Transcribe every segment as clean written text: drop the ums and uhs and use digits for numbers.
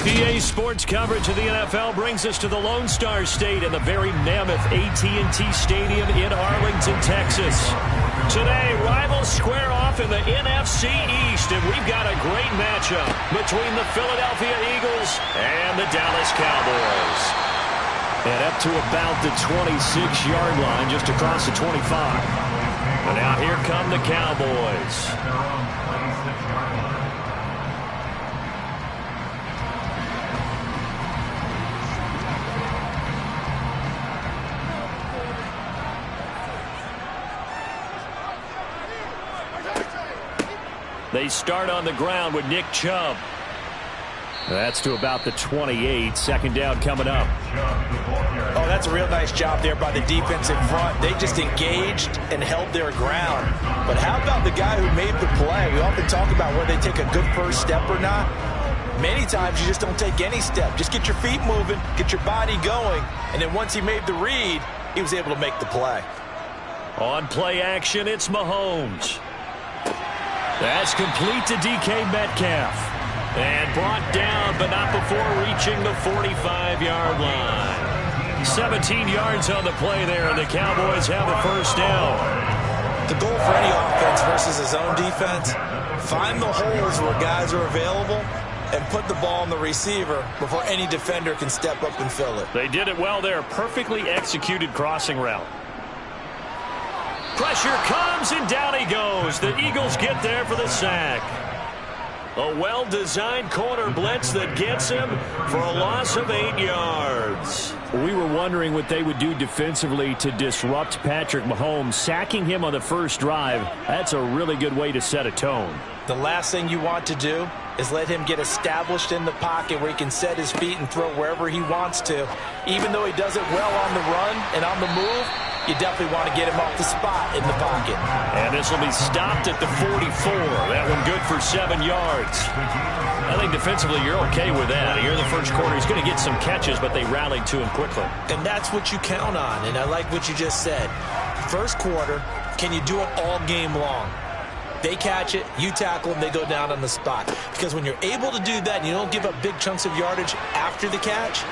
PA Sports coverage of the NFL brings us to the Lone Star State in the very mammoth AT&T Stadium in Arlington, Texas. Today, rivals square off in the NFC East, and we've got a great matchup between the Philadelphia Eagles and the Dallas Cowboys. And up to about the 26-yard line, just across the 25. But now here come the Cowboys. They start on the ground with Nick Chubb. That's to about the 28. Second down coming up. Oh, that's a real nice job there by the defense in front. They just engaged and held their ground. But how about the guy who made the play? We often talk about whether they take a good first step or not. Many times you just don't take any step. Just get your feet moving, get your body going, and then once he made the read, he was able to make the play. On play action, it's Mahomes. That's complete to DK Metcalf. And brought down, but not before reaching the 45-yard line. 17 yards on the play there, and the Cowboys have the first down. The goal for any offense versus his own defense, find the holes where guys are available and put the ball on the receiver before any defender can step up and fill it. They did it well there. Perfectly executed crossing route. Pressure comes, and down he goes. The Eagles get there for the sack. A well-designed corner blitz that gets him for a loss of 8 yards. We were wondering what they would do defensively to disrupt Patrick Mahomes. Sacking him on the first drive, that's a really good way to set a tone. The last thing you want to do is let him get established in the pocket where he can set his feet and throw wherever he wants to. Even though he does it well on the run and on the move, you definitely want to get him off the spot in the pocket. And this will be stopped at the 44. That one good for 7 yards. I think defensively you're okay with that. Here in the first quarter, he's going to get some catches, but they rallied to him quickly. And that's what you count on, and I like what you just said. First quarter, can you do it all game long? They catch it, you tackle them, they go down on the spot. Because when you're able to do that and you don't give up big chunks of yardage after the catch,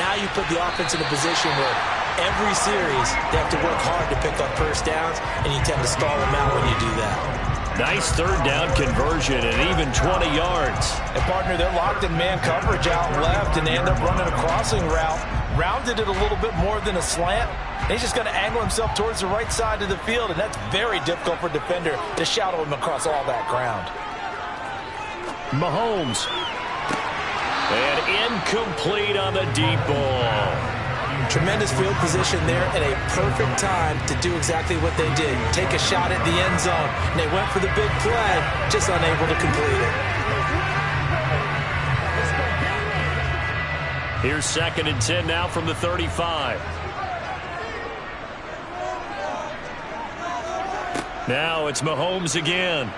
now you put the offense in a position where every series they have to work hard to pick up first downs, and you tend to stall them out when you do that. Nice third down conversion and even 20 yards. And, partner, they're locked in man coverage out left, and they end up running a crossing route. Rounded it a little bit more than a slant. And he's just going to angle himself towards the right side of the field, and that's very difficult for a defender to shadow him across all that ground. Mahomes. And incomplete on the deep ball. Tremendous field position there at a perfect time to do exactly what they did. Take a shot at the end zone. And they went for the big play, just unable to complete it. Here's 2nd and 10 now from the 35. Now it's Mahomes again.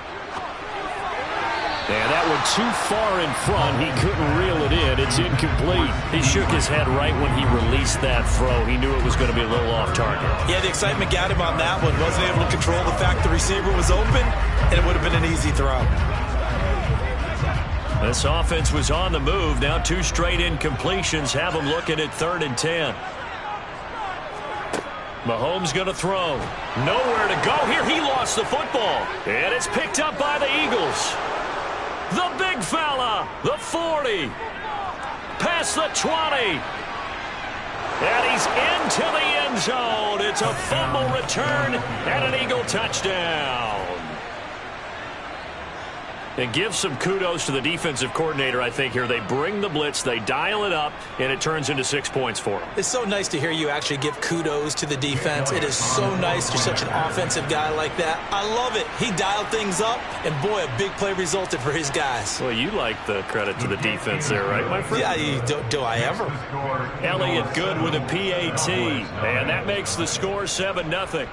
And that one too far in front. He couldn't reel it in. It's incomplete. He shook his head right when he released that throw. He knew it was going to be a little off target. Yeah, the excitement got him on that one. Wasn't able to control the fact the receiver was open, and it would have been an easy throw. This offense was on the move. Now 2 straight incompletions have them looking at 3rd and 10. Mahomes going to throw. Nowhere to go here. He lost the football. And it's picked up by the Eagles. The big fella, the 40, past the 20, and he's into the end zone. It's a fumble return and an Eagle touchdown. And give some kudos to the defensive coordinator, I think, here. They bring the blitz, they dial it up, and it turns into 6 points for them. It's so nice to hear you actually give kudos to the defense. It is so nice. You're such an offensive guy like that. I love it. He dialed things up, and boy, a big play resulted for his guys. Well, you like the credit to the defense there, right, my friend? Yeah, do I ever? Elliott good with a PAT, and that makes the score 7-0.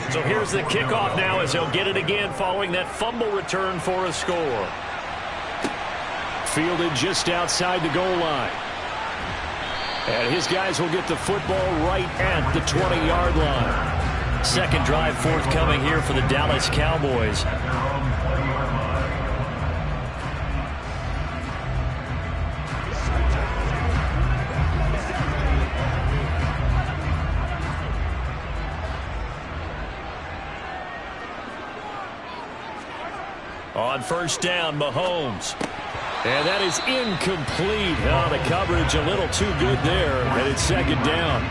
So here's the kickoff now as he'll get it again following that fumble return for a score. Fielded just outside the goal line. And his guys will get the football right at the 20-yard line. Second drive forthcoming here for the Dallas Cowboys. On first down, Mahomes. And that is incomplete. Oh, the coverage a little too good there, and it's second down.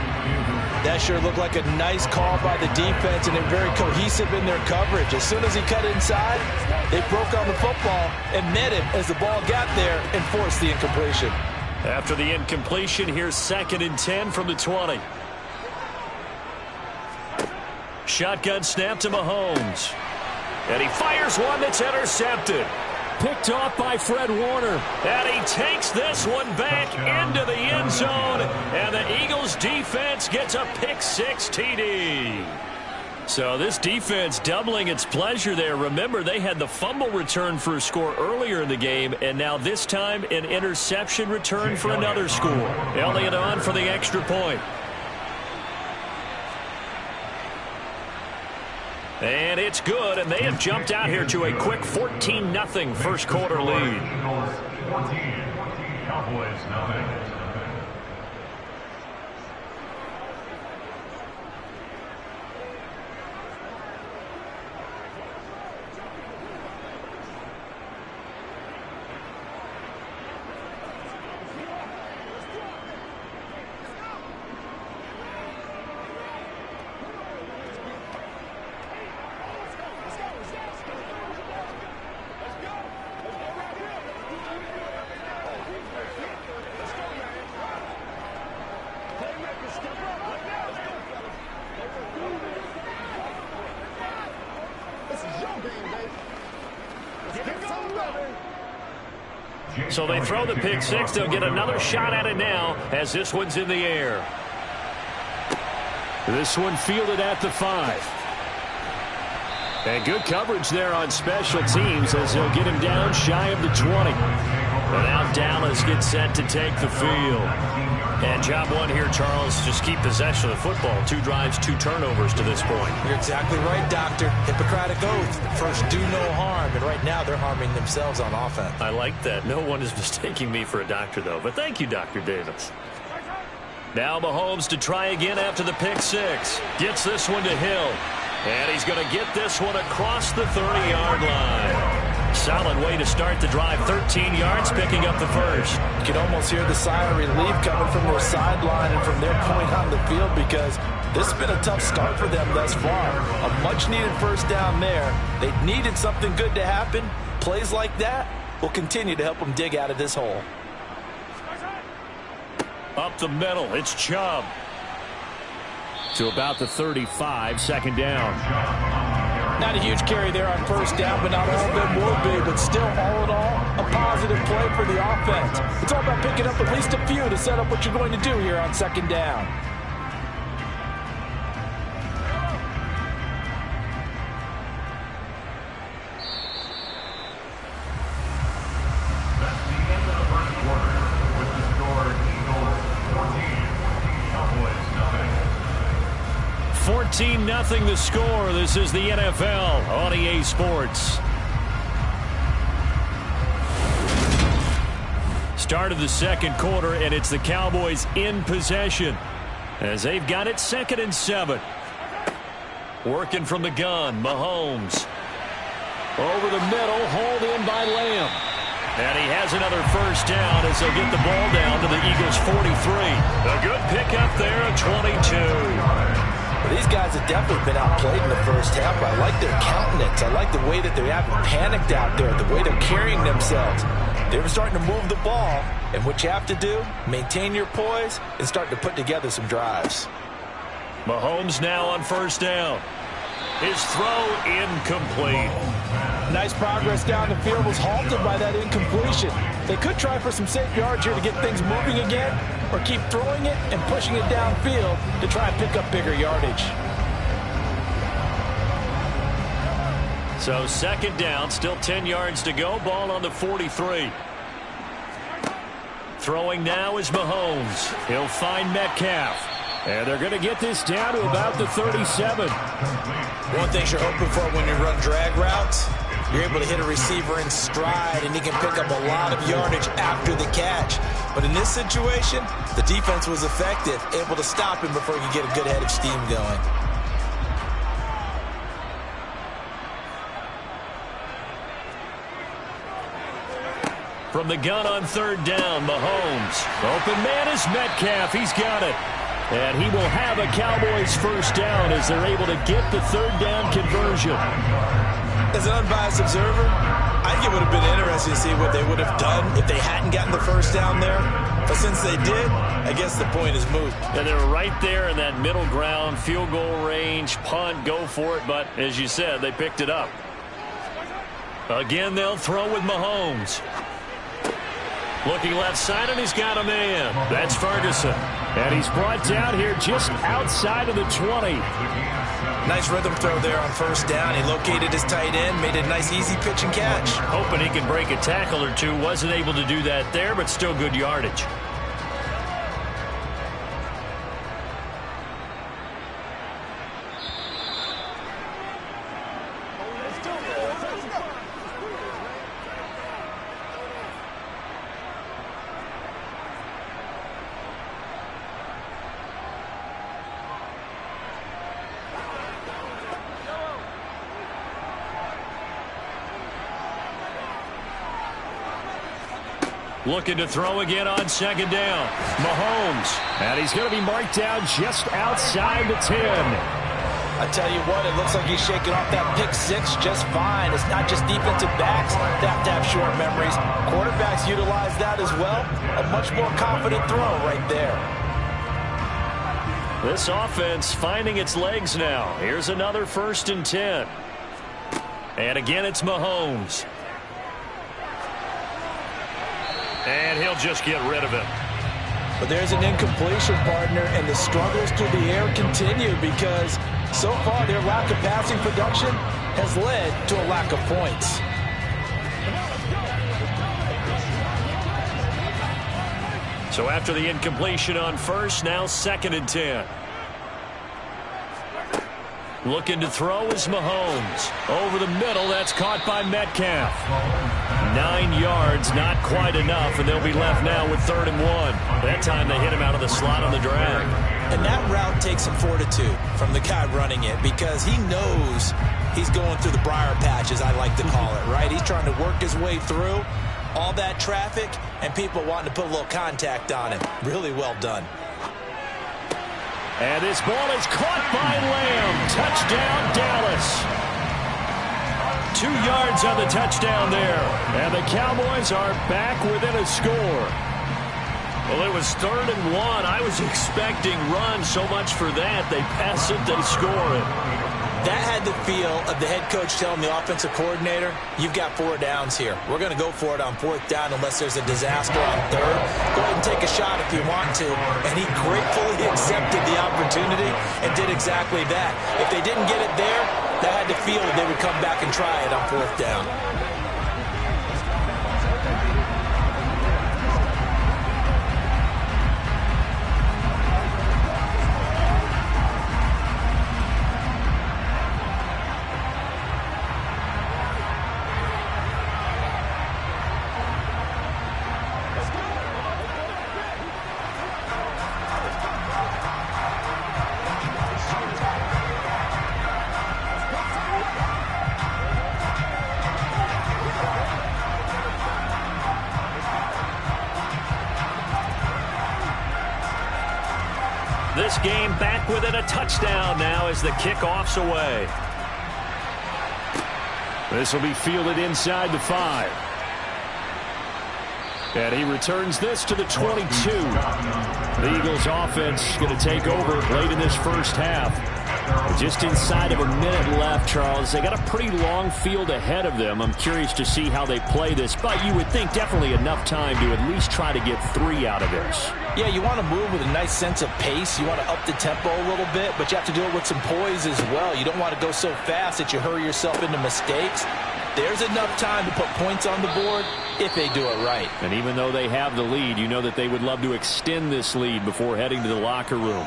That sure looked like a nice call by the defense, and they're very cohesive in their coverage. As soon as he cut inside, they broke on the football and met him as the ball got there and forced the incompletion. After the incompletion, here's 2nd and 10 from the 20. Shotgun snap to Mahomes. And he fires one that's intercepted. Picked off by Fred Warner. And he takes this one back into the end zone. And the Eagles defense gets a pick-6 TD. So this defense doubling its pleasure there. Remember, they had the fumble return for a score earlier in the game. And now this time an interception return for another score. Elliott on for the extra point. And it's good, and they have jumped out here to a quick 14-0 first quarter lead. Eagles 14, Cowboys nothing. So they throw the pick-6. They'll get another shot at it now as this one's in the air. This one fielded at the 5. And good coverage there on special teams as they'll get him down shy of the 20. And now Dallas gets set to take the field. And job one here, Charles, just keep possession of the football. 2 drives, 2 turnovers to this point. You're exactly right, Doctor. Hippocratic oath. First, do no harm. And right now, they're harming themselves on offense. I like that. No one is mistaking me for a doctor, though. But thank you, Dr. Davis. Now Mahomes to try again after the pick-6. Gets this one to Hill. And he's going to get this one across the 30-yard line. Solid way to start the drive. 13 yards, picking up the first. You can almost hear the sigh of relief coming from their sideline and from their point on the field because this has been a tough start for them thus far. A much-needed first down there. They needed something good to happen. Plays like that will continue to help them dig out of this hole. Up the middle, it's Chubb. To about the 35, second down. Not a huge carry there on first down, but not all of them will be. But still, all in all, a positive play for the offense. It's all about picking up at least a few to set up what you're going to do here on second down. That's the end of the first quarter with the score Eagles 14, Cowboys nothing. 14-0 the score. This is the NFL on EA Sports. Start of the second quarter, and it's the Cowboys in possession as they've got it 2nd and 7. Working from the gun, Mahomes. Over the middle, hauled in by Lamb. And he has another first down as they'll get the ball down to the Eagles' 43. A good pickup there at 22. Well, these guys have definitely been outplayed in the first half. I like their countenance. I like the way that they haven't panicked out there, the way they're carrying themselves. They're starting to move the ball, and what you have to do, maintain your poise and start to put together some drives. Mahomes now on first down. His throw incomplete. Nice progress down the field was halted by that incompletion. They could try for some safe yards here to get things moving again, or keep throwing it and pushing it downfield to try and pick up bigger yardage. So second down, still 10 yards to go. Ball on the 43. Throwing now is Mahomes. He'll find Metcalf. And they're going to get this down to about the 37. One thing you're hoping for when you run drag routes, you're able to hit a receiver in stride, and he can pick up a lot of yardage after the catch. But in this situation, the defense was effective, able to stop him before he could get a good head of steam going. From the gun on third down, Mahomes. Open man is Metcalf. He's got it. And he will have a Cowboys first down as they're able to get the third down conversion. As an unbiased observer, I think it would have been interesting to see what they would have done if they hadn't gotten the first down there. But since they did, I guess the point is moot. And they're right there in that middle ground, field goal range, punt, go for it. But as you said, they picked it up. Again, they'll throw with Mahomes. Looking left side, and he's got a man. That's Ferguson. And he's brought down here just outside of the 20. Nice rhythm throw there on first down. He located his tight end, made a nice easy pitch and catch. Hoping he could break a tackle or two. Wasn't able to do that there, but still good yardage. Looking to throw again on second down. Mahomes. And he's going to be marked down just outside the 10. I tell you what, it looks like he's shaking off that pick six just fine. It's not just defensive backs that have to have short memories. Quarterbacks utilize that as well. A much more confident throw right there. This offense finding its legs now. Here's another 1st and 10. And again, it's Mahomes. And he'll just get rid of it. But there's an incompletion, partner, and the struggles through the air continue because so far their lack of passing production has led to a lack of points. So after the incompletion on first, now 2nd and 10. Looking to throw is Mahomes. Over the middle, that's caught by Metcalf. 9 yards, not quite enough, and they'll be left now with 3rd and 1. That time they hit him out of the slot on the drag. And that route takes some fortitude from the guy running it because he knows he's going through the briar patch, as I like to call it, right? He's trying to work his way through all that traffic and people wanting to put a little contact on him. Really well done. And this ball is caught by Lamb. Touchdown, Dallas. 2 yards on the touchdown there. And the Cowboys are back within a score. Well, it was 3rd and 1. I was expecting run, so much for that. They pass it, they score it. That had the feel of the head coach telling the offensive coordinator, you've got 4 downs here. We're going to go for it on 4th down unless there's a disaster on 3rd. Go ahead and take a shot if you want to. And he gratefully accepted the opportunity and did exactly that. If they didn't get it there, that had the feel that they would come back and try it on 4th down. This game back within a touchdown now as the kickoff's away. This will be fielded inside the 5. And he returns this to the 22. The Eagles offense going to take over late in this first half. Just inside of a minute left, Charles. They got a pretty long field ahead of them. I'm curious to see how they play this, but you would think definitely enough time to at least try to get 3 out of this. Yeah, you want to move with a nice sense of pace. You want to up the tempo a little bit, but you have to do it with some poise as well. You don't want to go so fast that you hurry yourself into mistakes. There's enough time to put points on the board if they do it right. And even though they have the lead, you know that they would love to extend this lead before heading to the locker room.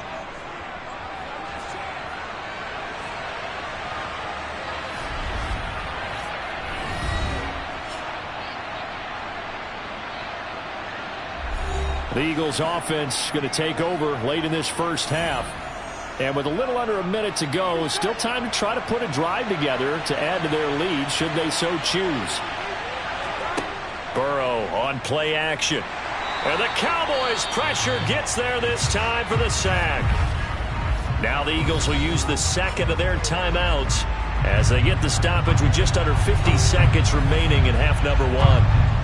The Eagles offense going to take over late in this first half. And with a little under a minute to go, still time to try to put a drive together to add to their lead should they so choose. Burrow on play action. And the Cowboys' pressure gets there this time for the sack. Now the Eagles will use the second of their timeouts as they get the stoppage with just under 50 seconds remaining in half number 1.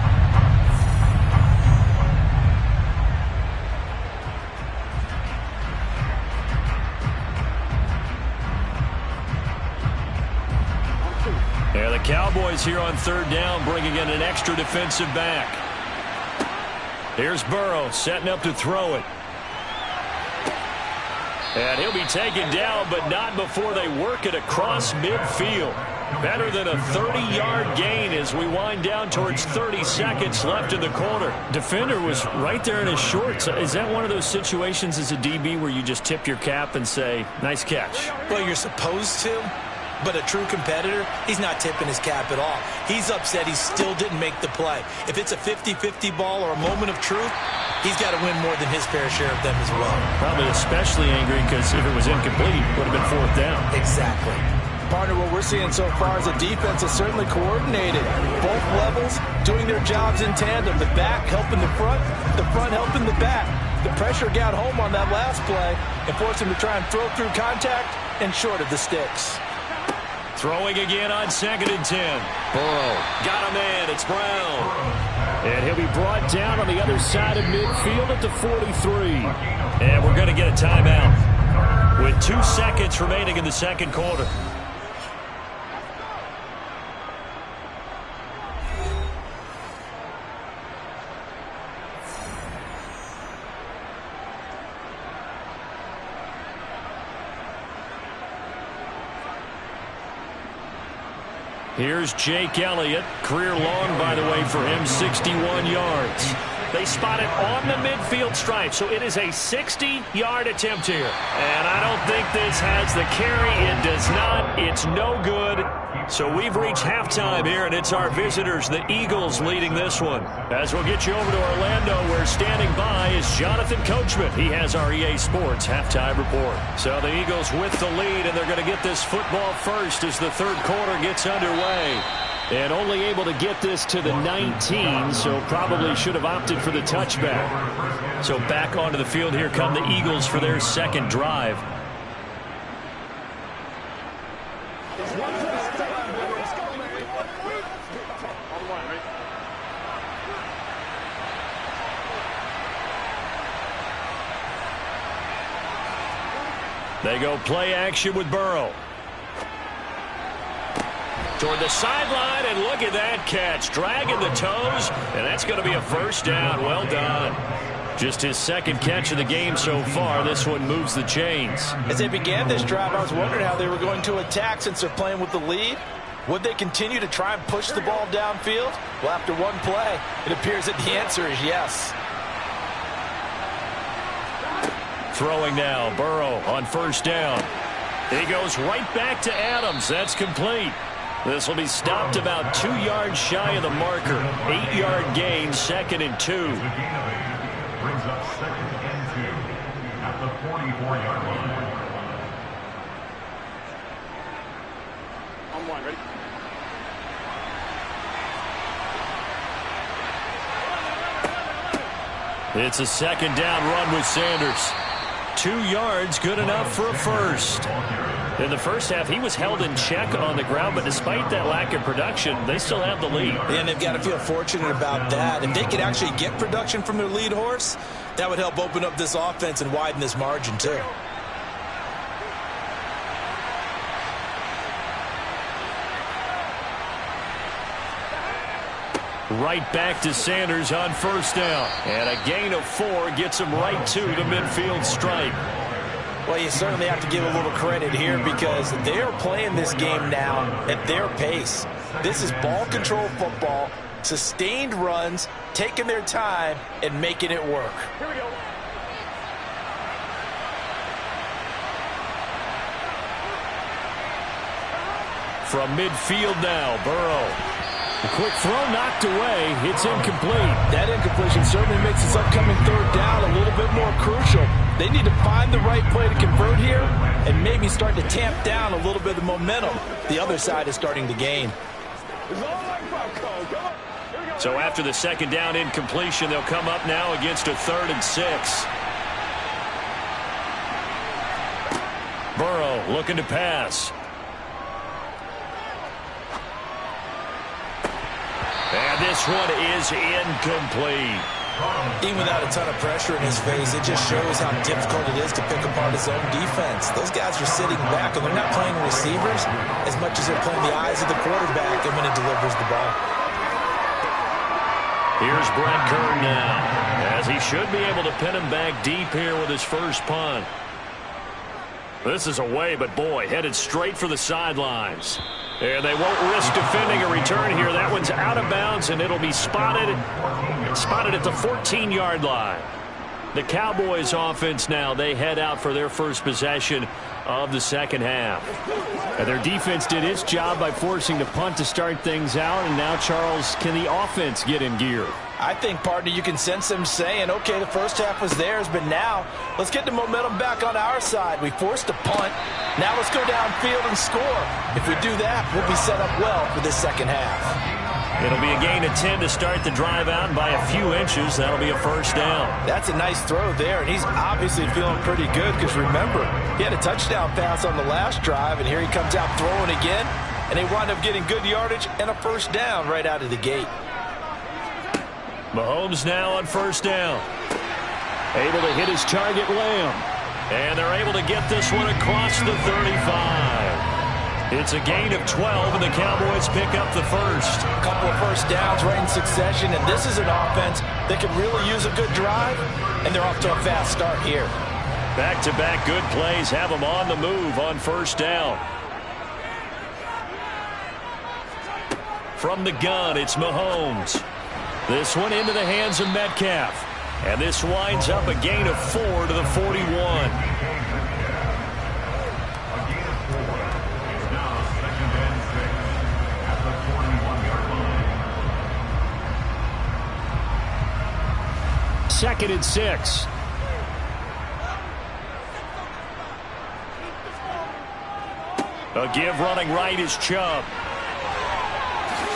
The Cowboys here on third down, bringing in an extra defensive back. Here's Burrow setting up to throw it. And he'll be taken down, but not before they work it across midfield. Better than a 30-yard gain as we wind down towards 30 seconds left in the quarter. Defender was right there in his shorts. Is that one of those situations as a DB where you just tip your cap and say, nice catch? Well, you're supposed to. But a true competitor, he's not tipping his cap at all. He's upset he still didn't make the play. If it's a 50-50 ball or a moment of truth, he's got to win more than his fair share of them as well. Probably especially angry because if it was incomplete, it would have been 4th down. Exactly. Partner, what we're seeing so far is the defense is certainly coordinated. Both levels doing their jobs in tandem. The back helping the front helping the back. The pressure got home on that last play and forced him to try and throw through contact and short of the sticks. Throwing again on 2nd and 10. Burrow got a man. It's Brown. And he'll be brought down on the other side of midfield at the 43. And we're going to get a timeout with 2 seconds remaining in the second quarter. Here's Jake Elliott. Career long, by the way, for him, 61 yards. They spot it on the midfield stripe, so it is a 60-yard attempt here. And I don't think this has the carry. It does not. It's no good. So we've reached halftime here, and it's our visitors, the Eagles, leading this one. As we'll get you over to Orlando, where standing by is Jonathan Coachman. He has our EA Sports halftime report. So the Eagles with the lead, and they're going to get this football first as the third quarter gets underway. And only able to get this to the 19, so probably should have opted for the touchback. So back onto the field, here come the Eagles for their second drive. They go play action with Burrow. Toward the sideline, and look at that catch. Dragging the toes, and that's going to be a first down. Well done. Just his second catch of the game so far. This one moves the chains. As they began this drive, I was wondering how they were going to attack since they're playing with the lead. Would they continue to try and push the ball downfield? Well, after one play, it appears that the answer is yes. Throwing now, Burrow on first down. He goes right back to Adams. That's complete. This will be stopped about 2 yards shy of the marker. 8-yard gain, 2nd and 2. Brings up 2nd and 2 at the 44-yard line. On one, ready? It's a second down run with Sanders. 2 yards, good enough for a first. In the first half, he was held in check on the ground, but despite that lack of production, they still have the lead. And they've got to feel fortunate about that. If they could actually get production from their lead horse, that would help open up this offense and widen this margin, too. Right back to Sanders on first down. And a gain of 4 gets him right to the midfield stripe. Well, you certainly have to give a little credit here because they're playing this game now at their pace. This is ball control football, sustained runs, taking their time, and making it work. Here we go. From midfield now, Burrow. A quick throw knocked away. It's incomplete. That incompletion certainly makes this upcoming third down a little bit more crucial. They need to find the right play to convert here and maybe start to tamp down a little bit of momentum. The other side is starting to gain. So after the second down incompletion, they'll come up now against a 3rd and 6. Burrow looking to pass. And this one is incomplete. Even without a ton of pressure in his face, it just shows how difficult it is to pick apart his own defense. Those guys are sitting back, and they're not playing receivers as much as they're playing the eyes of the quarterback and when he delivers the ball. Here's Brett Kern now, as he should be able to pin him back deep here with his first punt. This is away, but boy, headed straight for the sidelines. And they won't risk defending a return here. That one's out of bounds, and it'll be spotted at the 14-yard line. The Cowboys offense now, they head out for their first possession of the second half. And their defense did its job by forcing the punt to start things out. And now, Charles, can the offense get in gear? I think, partner, you can sense them saying, okay, the first half was theirs, but now let's get the momentum back on our side. We forced a punt. Now let's go downfield and score. If we do that, we'll be set up well for this second half. It'll be a gain of 10 to start the drive out, and by a few inches, that'll be a first down. That's a nice throw there, and he's obviously feeling pretty good because, remember, he had a touchdown pass on the last drive, and here he comes out throwing again, and they wind up getting good yardage and a first down right out of the gate. Mahomes now on first down. Able to hit his target, Lamb. And they're able to get this one across the 35. It's a gain of 12, and the Cowboys pick up the first. A couple of first downs right in succession, and this is an offense that could really use a good drive, and they're off to a fast start here. Back-to-back good plays have them on the move on first down. From the gun, it's Mahomes. This one into the hands of Metcalf. And this winds up a gain of 4 to the 41. Second and 6. A give running right is Chubb.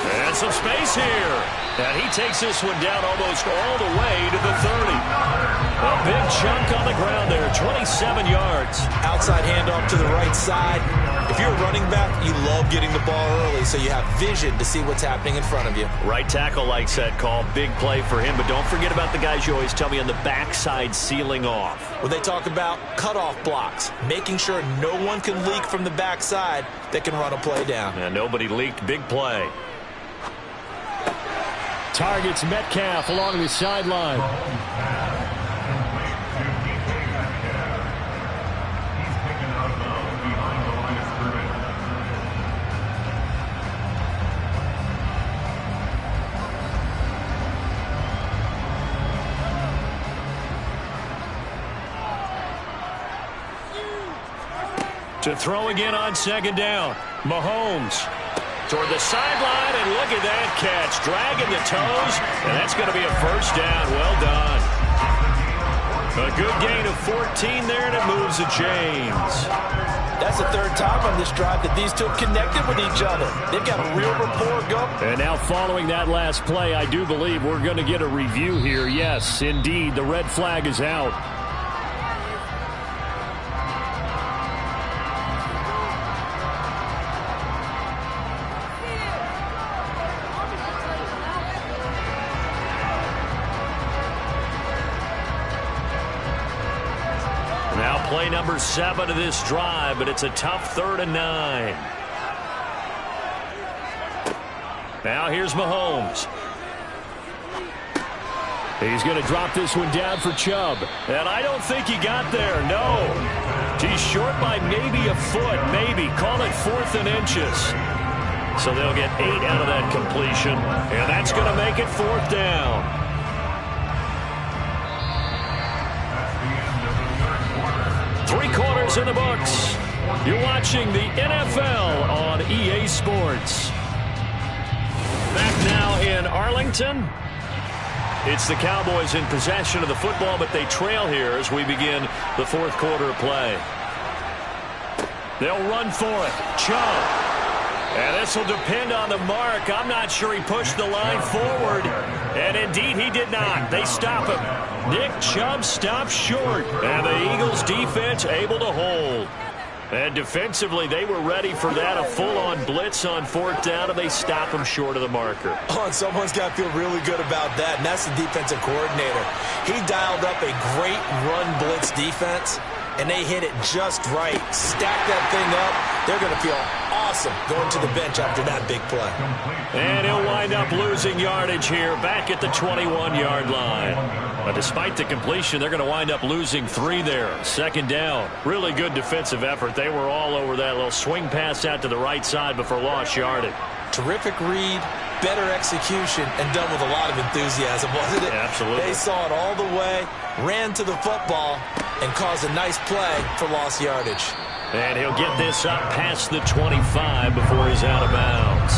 And some space here. And he takes this one down almost all the way to the 30. A big chunk on the ground there, 27 yards. Outside handoff to the right side. If you're a running back, you love getting the ball early so you have vision to see what's happening in front of you. Right tackle likes that call. Big play for him. But don't forget about the guys you always tell me on the backside sealing off. When they talk about cutoff blocks, making sure no one can leak from the backside that can run a play down. And nobody leaked. Big play. Targets Metcalf along the sideline. To throw again on second down. Mahomes toward the sideline, and look at that catch. Dragging the toes, and that's going to be a first down. Well done. A good gain of 14 there, and it moves the chains. That's the third time on this drive that these two have connected with each other. They've got a real rapport going. And now following that last play, I do believe we're going to get a review here. Yes, indeed, the red flag is out. Play number 7 of this drive, but it's a tough 3rd and 9. Now here's Mahomes. He's going to drop this one down for Chubb. And I don't think he got there, no. He's short by maybe a foot, maybe. Call it 4th and inches. So they'll get 8 out of that completion. And that's going to make it 4th down. Three quarters in the books. You're watching the NFL on EA Sports. Back now in Arlington. It's the Cowboys in possession of the football, but they trail here as we begin the 4th quarter of play. They'll run for it. Chubb. And this will depend on the mark. I'm not sure he pushed the line forward. And indeed he did not. They stop him. Nick Chubb stops short. And the Eagles defense able to hold. And defensively, they were ready for that, a full-on blitz on 4th down, and they stop him short of the marker. Oh, and someone's got to feel really good about that, and that's the defensive coordinator. He dialed up a great run blitz defense, and they hit it just right. Stack that thing up. They're going to feel awesome going to the bench after that big play. And he'll wind up losing yardage here back at the 21-yard line. But despite the completion, they're going to wind up losing 3 there. 2nd down. Really good defensive effort. They were all over that little swing pass out to the right side before lost yardage. Terrific read, better execution, and done with a lot of enthusiasm, wasn't it? Absolutely. They saw it all the way, ran to the football, and caused a nice play for lost yardage. And he'll get this up past the 25 before he's out of bounds.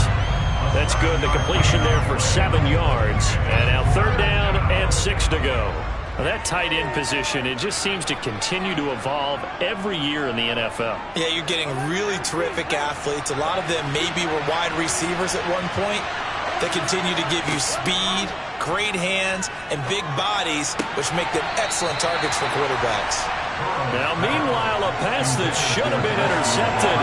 That's good. The completion there for 7 yards. And now 3rd down and 6 to go. Well, that tight end position, it just seems to continue to evolve every year in the NFL. Yeah, you're getting really terrific athletes. A lot of them maybe were wide receivers at one point. They continue to give you speed, great hands, and big bodies, which make them excellent targets for quarterbacks. Now, meanwhile, a pass that should have been intercepted,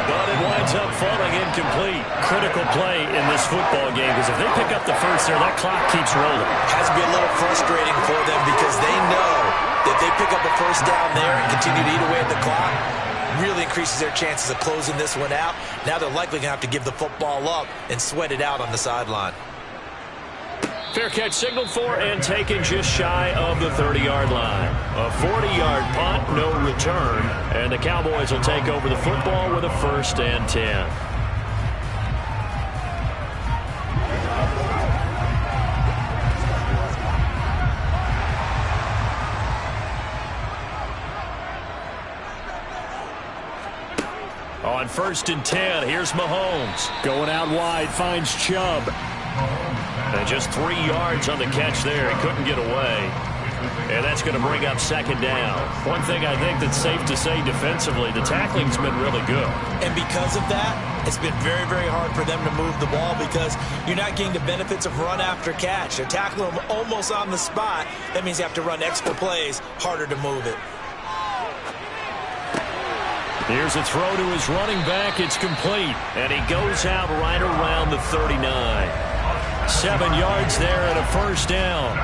but it winds up falling incomplete. Critical play in this football game, because if they pick up the first there, that clock keeps rolling. Has to be a little frustrating for them because they know that they pick up a first down there and continue to eat away at the clock, really increases their chances of closing this one out. Now they're likely going to have to give the football up and sweat it out on the sideline. Fair catch signaled for and taken just shy of the 30-yard line. A 40-yard punt, no return. And the Cowboys will take over the football with a 1st and 10. On 1st and 10, here's Mahomes. Going out wide, finds Chubb. And just 3 yards on the catch there. He couldn't get away. And that's going to bring up 2nd down. One thing I think that's safe to say defensively, the tackling's been really good. And because of that, it's been very, very hard for them to move the ball because you're not getting the benefits of run after catch. They're tackling them almost on the spot. That means you have to run extra plays, harder to move it. Here's a throw to his running back. It's complete. And he goes out right around the 39. 7 yards there and a 1st down.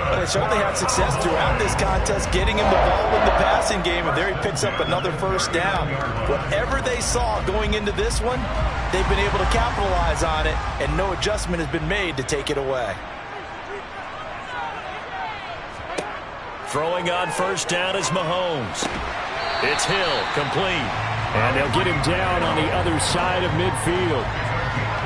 But they certainly had success throughout this contest, getting him the ball in the passing game, and there he picks up another 1st down. Whatever they saw going into this one, they've been able to capitalize on it, and no adjustment has been made to take it away. Throwing on 1st down is Mahomes. It's Hill, complete. And they'll get him down on the other side of midfield.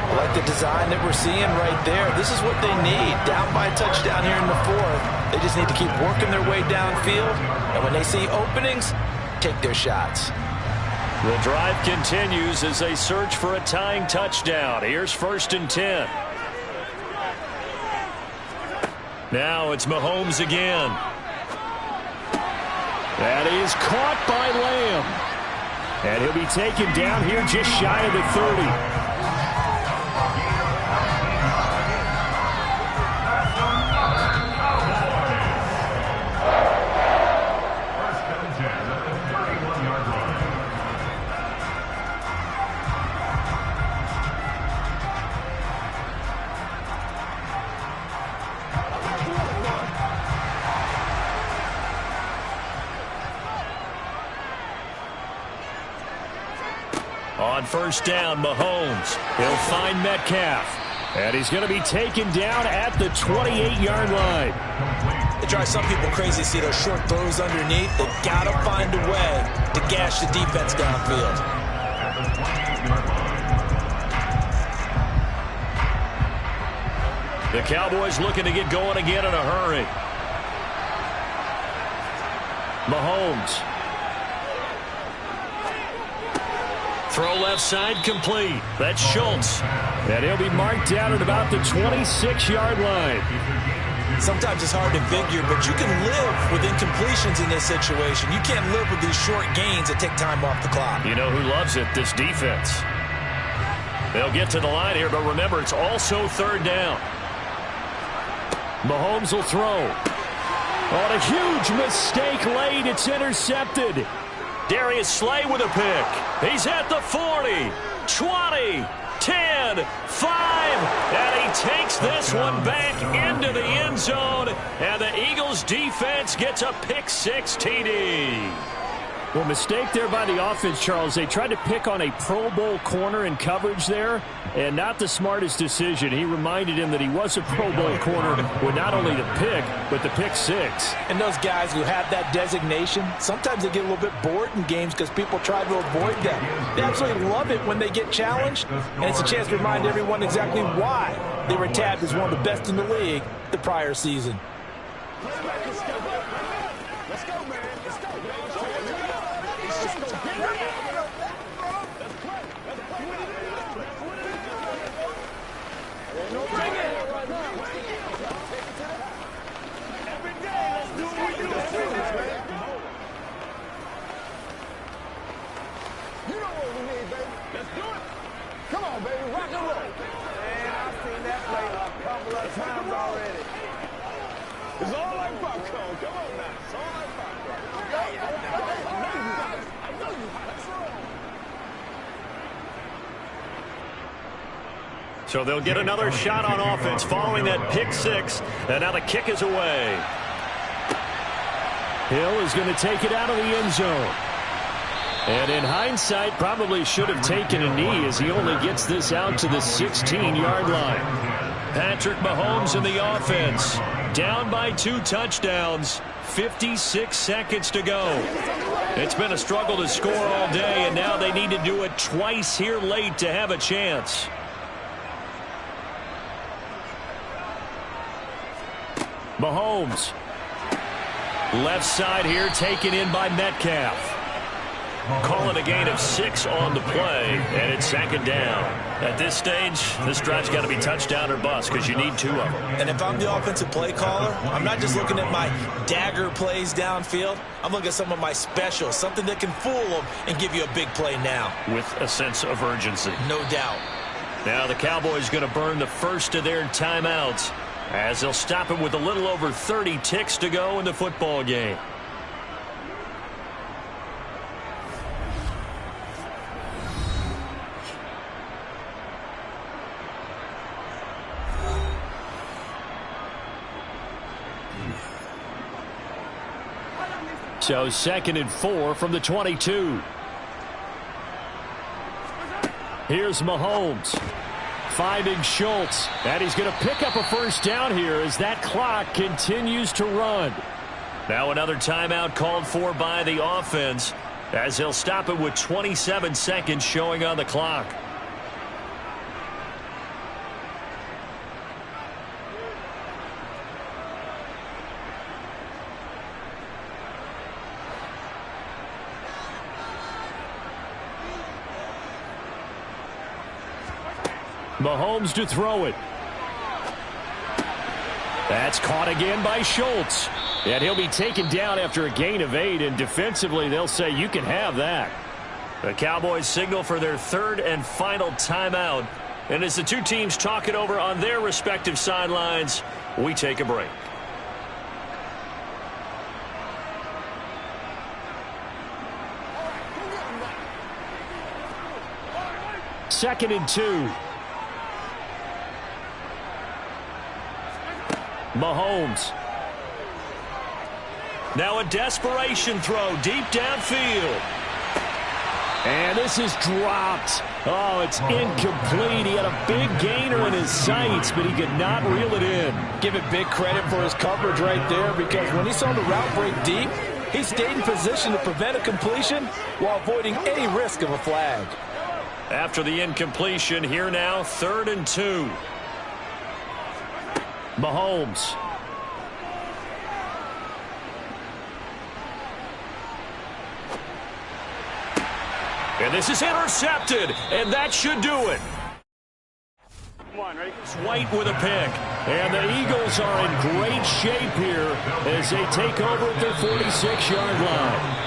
I like the design that we're seeing right there. This is what they need. Down by a touchdown here in the 4th. They just need to keep working their way downfield. And when they see openings, take their shots. The drive continues as they search for a tying touchdown. Here's 1st and 10. Now it's Mahomes again. That is caught by Lamb. And he'll be taken down here just shy of the 30. On 1st down, Mahomes. He'll find Metcalf. And he's going to be taken down at the 28-yard line. It drives some people crazy to see those short throws underneath. They've got to find a way to gash the defense downfield. The Cowboys looking to get going again in a hurry. Mahomes. Throw left side complete. That's Schultz. And he'll be marked down at about the 26-yard line. Sometimes it's hard to figure, but you can live with incompletions in this situation. You can't live with these short gains that take time off the clock. You know who loves it? This defense. They'll get to the line here, but remember, it's also third down. Mahomes will throw. On a huge mistake late, it's intercepted. Darius Slay with a pick. He's at the 40, 20, 10, 5, and he takes this one back into the end zone, and the Eagles defense gets a pick-6 TD. Well, mistake there by the offense, Charles. They tried to pick on a Pro Bowl corner in coverage there, and not the smartest decision. He reminded him that he was a Pro Bowl corner with not only the pick, but the pick-6. And those guys who have that designation, sometimes they get a little bit bored in games because people try to avoid them. They absolutely love it when they get challenged, and it's a chance to remind everyone exactly why they were tabbed as one of the best in the league the prior season. So they'll get another shot on offense following that pick-6, and now the kick is away. Hill is going to take it out of the end zone. And in hindsight, probably should have taken a knee as he only gets this out to the 16-yard line. Patrick Mahomes in the offense. Down by 2 touchdowns. 56 seconds to go. It's been a struggle to score all day, and now they need to do it twice here late to have a chance. Mahomes. Left side here taken in by Metcalf. Call it a gain of 6 on the play, and it's second down. At this stage, this drive's got to be touchdown or bust because you need 2 of them. And if I'm the offensive play caller, I'm not just looking at my dagger plays downfield. I'm looking at some of my specials, something that can fool them and give you a big play now. With a sense of urgency. No doubt. Now the Cowboys going to burn the first of their timeouts as they'll stop it with a little over 30 ticks to go in the football game. So 2nd and 4 from the 22. Here's Mahomes. Finding Schultz. And he's going to pick up a first down here as that clock continues to run. Now another timeout called for by the offense as they'll stop it with 27 seconds showing on the clock. Mahomes to throw it. That's caught again by Schultz. And he'll be taken down after a gain of 8, and defensively they'll say you can have that. The Cowboys signal for their 3rd and final timeout. And as the two teams talk it over on their respective sidelines, we take a break. Second and 2. Mahomes. Now a desperation throw deep downfield. And this is dropped. Oh, it's incomplete. He had a big gainer in his sights, but he could not reel it in. Give it big credit for his coverage right there, because when he saw the route break deep, he stayed in position to prevent a completion while avoiding any risk of a flag. After the incompletion, here now, 3rd and 2. Mahomes. And this is intercepted, and that should do it. Come on, ready? White with a pick. And the Eagles are in great shape here as they take over at their 46-yard line.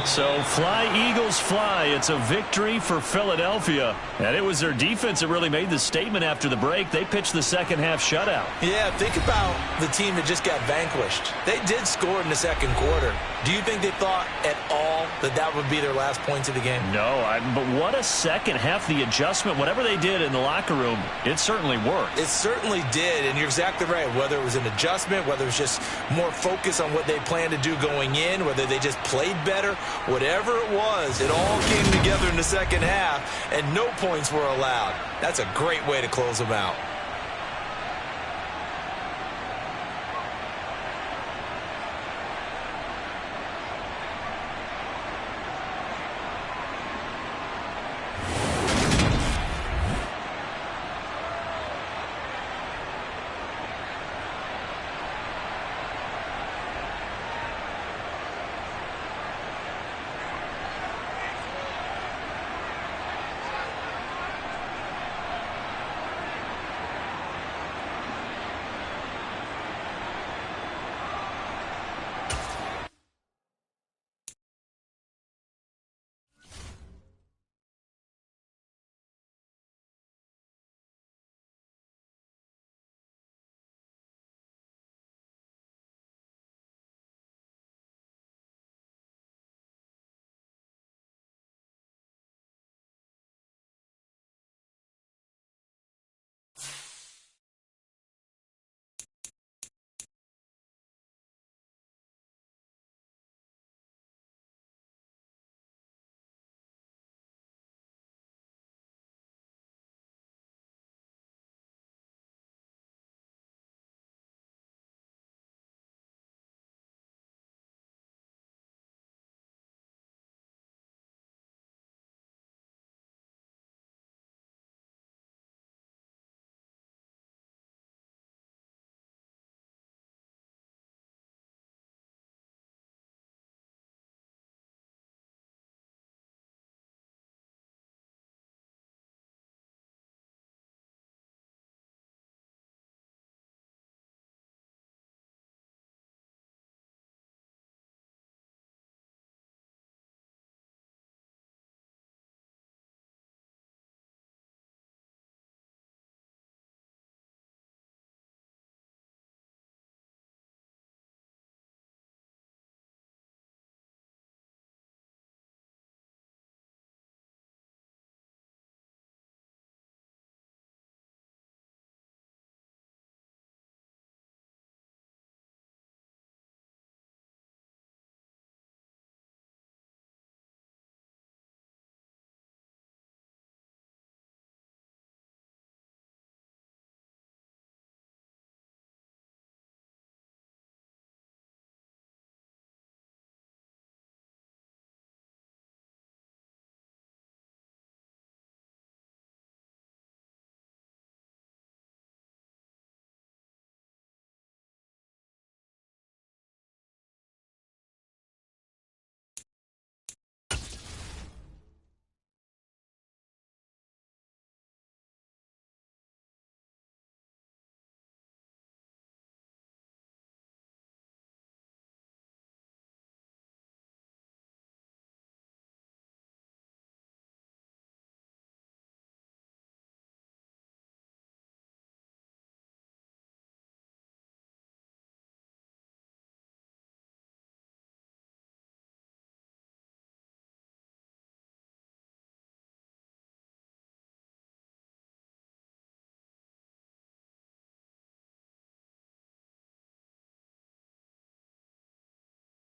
So fly, Eagles, fly. It's a victory for Philadelphia. And it was their defense that really made the statement after the break. They pitched the second-half shutout. Yeah, think about the team that just got vanquished. They did score in the second quarter. Do you think they thought at all that that would be their last points of the game? No, but what a second half. The adjustment, whatever they did in the locker room, it certainly worked. It certainly did, and you're exactly right. Whether it was an adjustment, whether it was just more focus on what they planned to do going in, whether they just played better, whatever it was, it all came together in the second half, and no points were allowed. That's a great way to close them out.